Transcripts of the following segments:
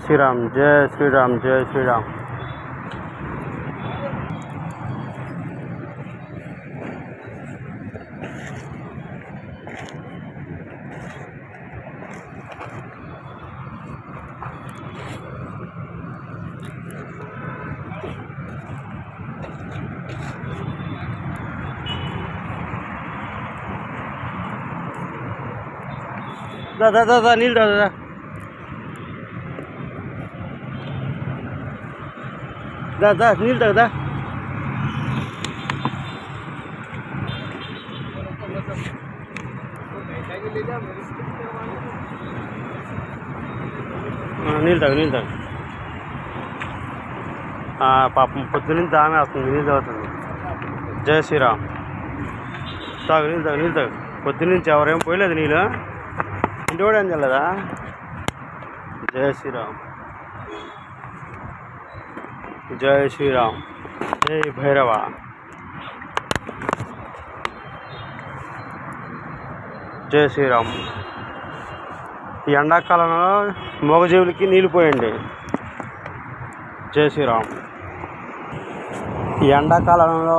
శ్రీరామ్ జయ శ్రీరామ్ జయ శ్రీరామ్. దా నీళ్ళు దా. నీళ్ళు తాగదా. నీళ్ళు తాగు. పాపం పొద్దునుంచి ఆమె వస్తుంది, నీళ్ళు తాగుతుంది. జయ శ్రీరామ్. నీళ్ళు తాగు. పొద్దునుంచి ఎవరేం పోయలేదు నీళ్ళు, ఇంటి కూడా ఏం తెల్లదా. జయ శ్రీరామ్ జయ శ్రీరామ్ జై భైరవ. జయ శ్రీరామ్. ఈ ఎండాకాలంలో మూగజీవులకి నీళ్ళు పోయండి. జయ శ్రీరామ్. ఈ ఎండాకాలంలో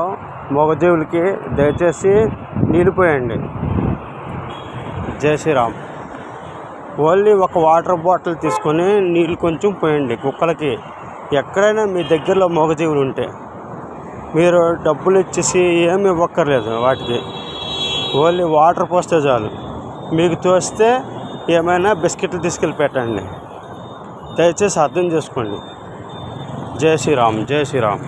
మూగజీవులకి దయచేసి నీళ్ళు పోయండి. జయ శ్రీరామ్. ఓన్లీ ఒక వాటర్ బాటిల్ తీసుకొని నీళ్ళు కొంచెం పోయండి కుక్కలకి. ఎక్కడైనా మీ దగ్గరలో మూగజీవులు ఉంటే మీరు డబ్బులు ఇచ్చేసి ఏమి ఇవ్వక్కర్లేదు వాటికి, ఓన్లీ వాటర్ పోస్తే చాలు. మీకు తోస్తే ఏమైనా బిస్కెట్లు తీసుకెళ్ళి పెట్టండి. దయచేసి అర్థం చేసుకోండి. జయ శ్రీరామ్ జయ శ్రీరామ్.